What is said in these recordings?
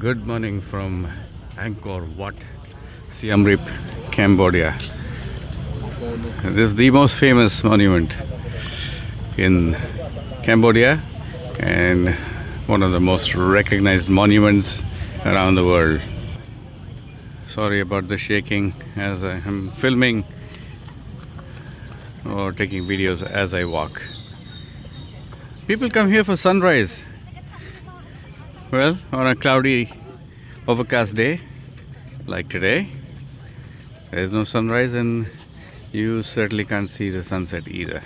Good morning from Angkor Wat, siemreap, Cambodia. This is the most famous monument in Cambodia and one of the most recognized monuments around the world. Sorry about the shaking as I am filming or taking videos as I walk. People come here for sunrise. Well, on a cloudy, overcast day like today, there is no sunrise and you certainly can't see the sunset either.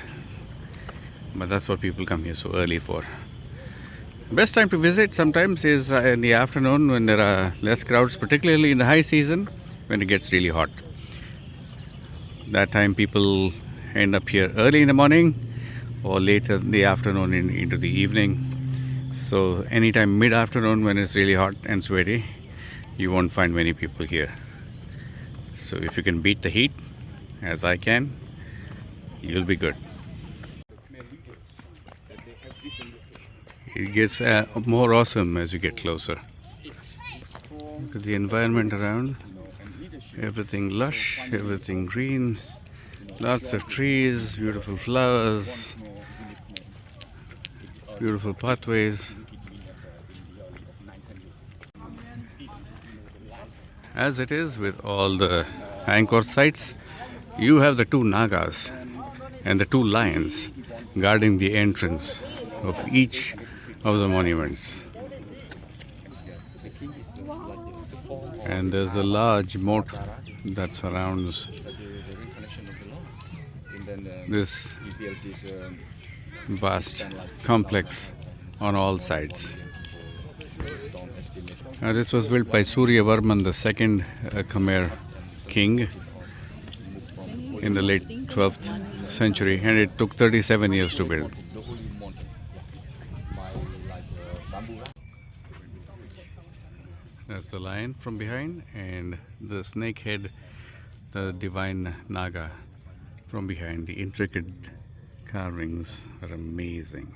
But that's what people come here so early for. Best time to visit sometimes is in the afternoon when there are less crowds, particularly in the high season when it gets really hot. That time people end up here early in the morning or later in the afternoon into the evening. So anytime mid-afternoon when it's really hot and sweaty, you won't find many people here. So if you can beat the heat, as I can, you'll be good. It gets more awesome as you get closer. Look at the environment around. Everything lush, everything green, lots of trees, beautiful flowers, beautiful pathways. As it is with all the Angkor sites, you have the two Nagas and the two lions guarding the entrance of each of the monuments. And there's a large moat that surrounds this vast complex on all sides. This was built by Suryavarman II, Khmer king, in the late 12th century, and it took 37 years to build. That's the lion from behind, and the snake head, the divine Naga from behind. The intricate carvings are amazing.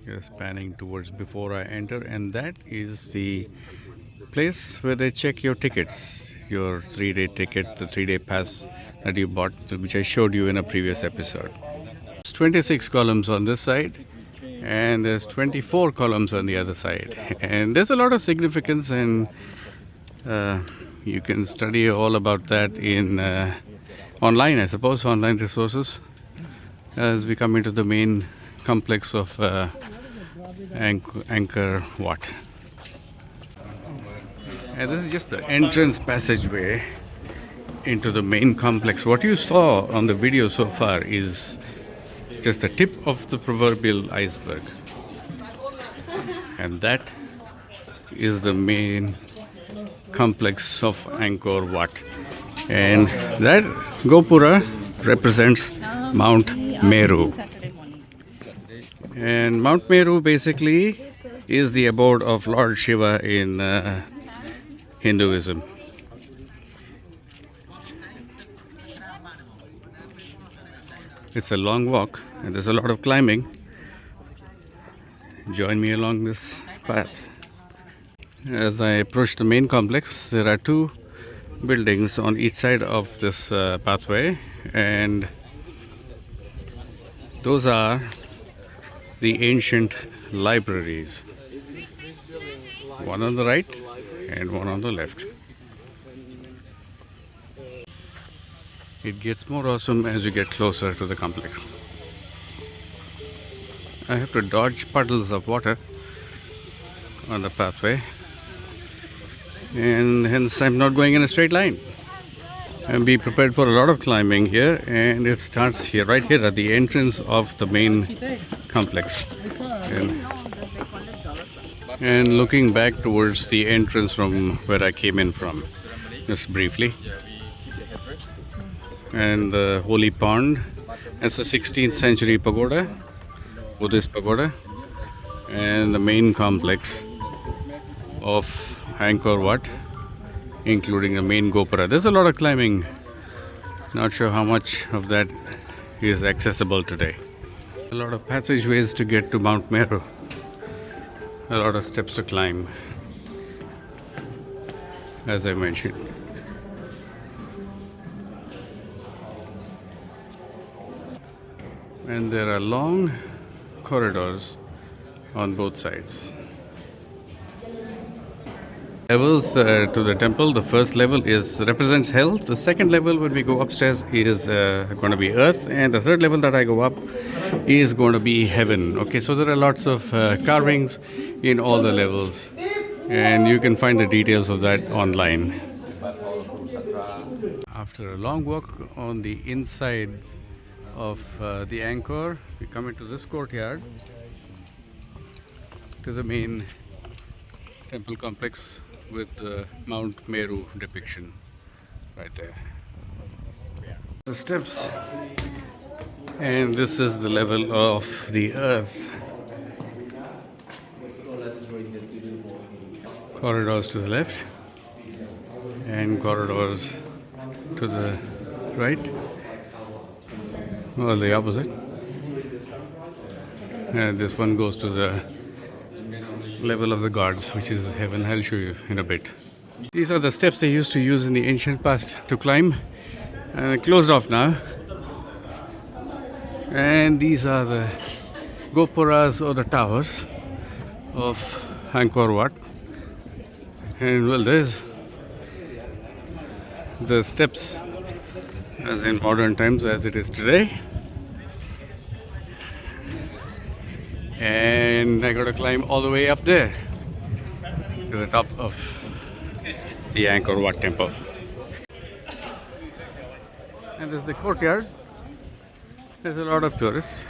Just panning towards before I enter, and that is the place where they check your tickets, your 3-day ticket, the 3-day pass that you bought, which I showed you in a previous episode. There's 26 columns on this side and there's 24 columns on the other side, and there's a lot of significance, and you can study all about that in online, I suppose, online resources as we come into the main complex of Angkor Wat. And this is just the entrance passageway into the main complex. What you saw on the video so far is just the tip of the proverbial iceberg, and that is the main complex of Angkor Wat, and that Gopura represents Mount Meru. And Mount Meru basically is the abode of Lord Shiva in Hinduism. It's a long walk and there's a lot of climbing. Join me along this path. As I approach the main complex, there are two buildings on each side of this pathway, and those are the ancient libraries. One on the right and one on the left. It gets more awesome as you get closer to the complex. I have to dodge puddles of water on the pathway, and hence I'm not going in a straight line. And be prepared for a lot of climbing here, and it starts here, right here at the entrance of the main complex. And looking back towards the entrance from where I came in from, just briefly. And the holy pond, that's a 16th century pagoda, Buddhist pagoda, and the main complex of Angkor Wat, including the main Gopura. There's a lot of climbing. Not sure how much of that is accessible today. A lot of passageways to get to Mount Meru. A lot of steps to climb, as I mentioned. And there are long corridors on both sides. Levels to the temple. The first level is represents hell. The second level, when we go upstairs, is going to be earth, and the third level that I go up is going to be heaven. Okay, so there are lots of carvings in all the levels, and you can find the details of that online. After a long walk on the inside of the Angkor, we come into this courtyard to the main temple complex with the Mount Meru depiction right there. The steps, and this is the level of the earth. Corridors to the left and corridors to the right, or the opposite. And this one goes to the level of the gods, which is heaven. I'll show you in a bit. These are the steps they used to use in the ancient past to climb, and closed off now. And these are the gopuras, or the towers of Angkor Wat. And well, there's the steps as in modern times as it is today. And I gotta climb all the way up there to the top of the Angkor Wat temple. And there's the courtyard. There's a lot of tourists,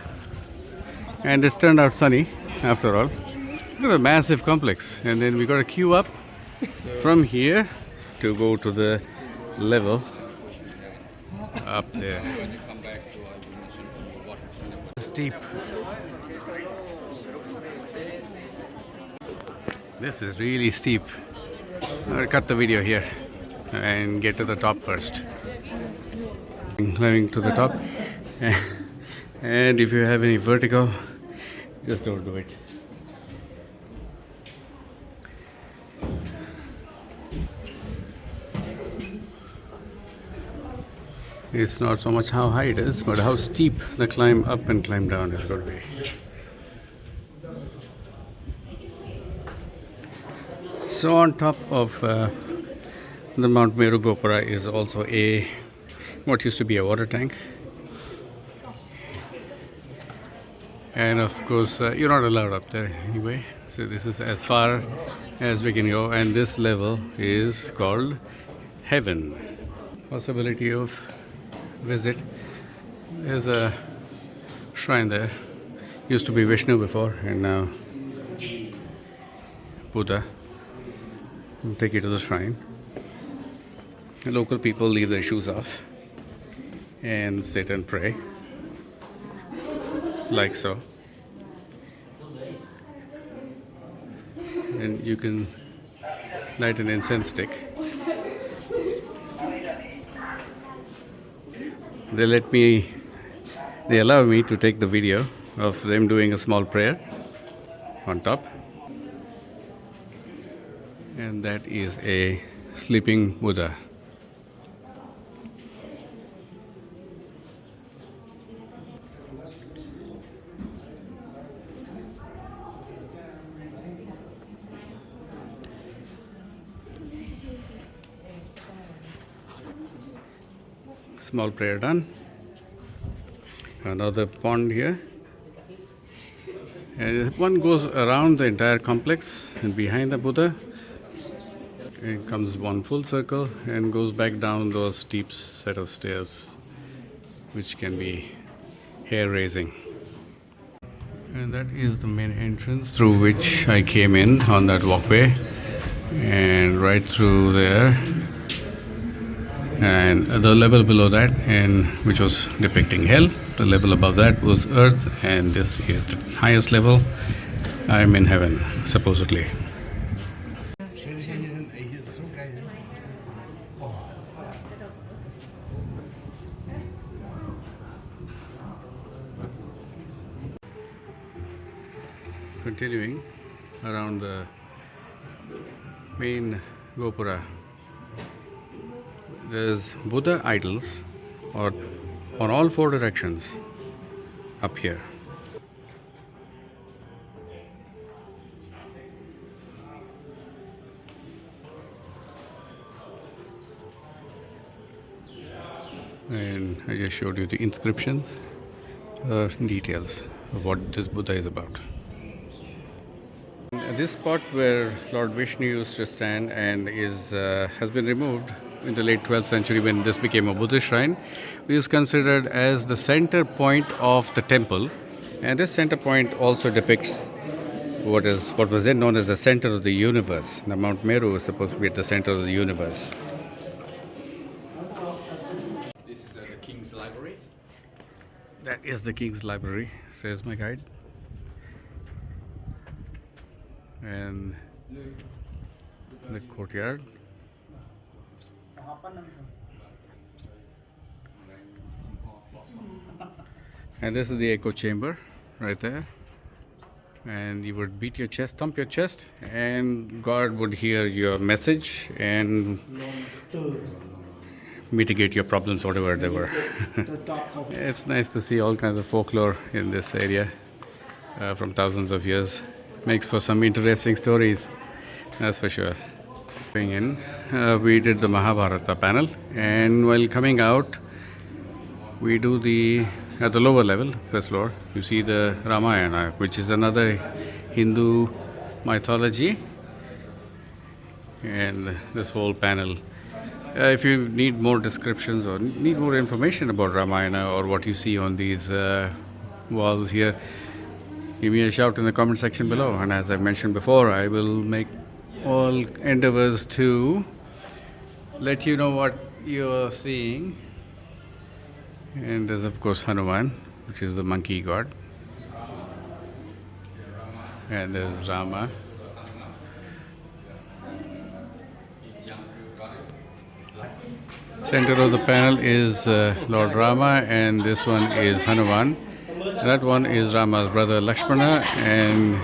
and it's turned out sunny after all. Look at the massive complex, and then we got to queue up from here to go to the level up there. It's deep. This is really steep. I'll cut the video here and get to the top first. Climbing to the top, and if you have any vertigo, just don't do it. It's not so much how high it is, but how steep the climb up and climb down is going to be. So on top of the Mount Meru Gopura is also what used to be a water tank. And of course, you're not allowed up there anyway. So this is as far as we can go, and this level is called heaven. Possibility of visit. There's a shrine there. Used to be Vishnu before, and now Buddha. We'll take you to the shrine. The local people leave their shoes off and sit and pray, like so. And you can light an incense stick. They allow me to take the video of them doing a small prayer on top. And that is a sleeping Buddha. Small prayer done. Another pond here. And one goes around the entire complex, and behind the Buddha it comes one full circle and goes back down those steep set of stairs, which can be hair-raising. And that is the main entrance through which I came in on that walkway, and right through there, and the level below that, and which was depicting hell. The level above that was earth, and this is the highest level. I'm in heaven, supposedly. Continuing around the main Gopura. There's Buddha idols or on all four directions up here. And I just showed you the inscriptions, details of what this Buddha is about. This spot where Lord Vishnu used to stand and has been removed in the late 12th century when this became a Buddhist shrine, is considered as the center point of the temple. And this center point also depicts what was then known as the center of the universe. Now Mount Meru is supposed to be at the center of the universe. This is the King's Library. That is the King's Library, says my guide. And the courtyard. And this is the echo chamber right there. And you would beat your chest, thump your chest, and God would hear your message and mitigate your problems, whatever they were. It's nice to see all kinds of folklore in this area from thousands of years. Makes for some interesting stories, that's for sure. Going in, we did the Mahabharata panel, and while coming out, we do at the lower level, first floor, you see the Ramayana, which is another Hindu mythology, and this whole panel. If you need more descriptions or need more information about Ramayana or what you see on these walls here, give me a shout in the comment section below. And as I mentioned before, I will make all endeavors to let you know what you are seeing. And there's of course Hanuman, which is the monkey god. And there's Rama. Center of the panel is Lord Rama, and this one is Hanuman. That one is Rama's brother Lakshmana, and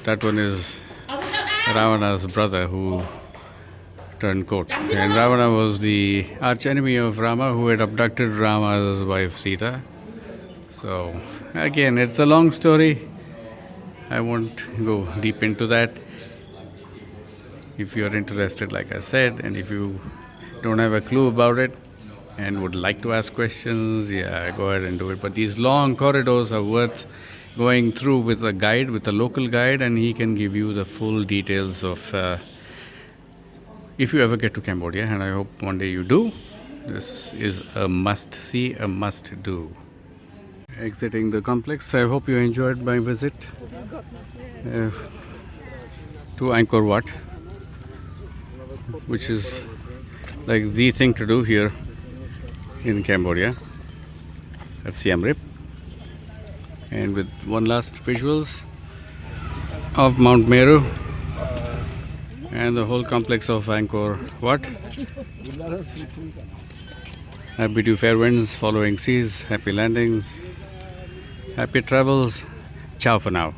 that one is Ravana's brother who turned coat. And Ravana was the arch enemy of Rama who had abducted Rama's wife Sita. So again, it's a long story. I won't go deep into that. If you are interested, like I said, and if you don't have a clue about it and would like to ask questions, yeah, go ahead and do it. But these long corridors are worth going through with a guide, with a local guide, and he can give you the full details of if you ever get to Cambodia, and I hope one day you do. This is a must see, a must do. Exiting the complex, I hope you enjoyed my visit to Angkor Wat, which is like the thing to do here in Cambodia at Siemreap. And with one last visuals of Mount Meru and the whole complex of Angkor Wat. Happy to fair winds, following seas, happy landings, happy travels. Ciao for now.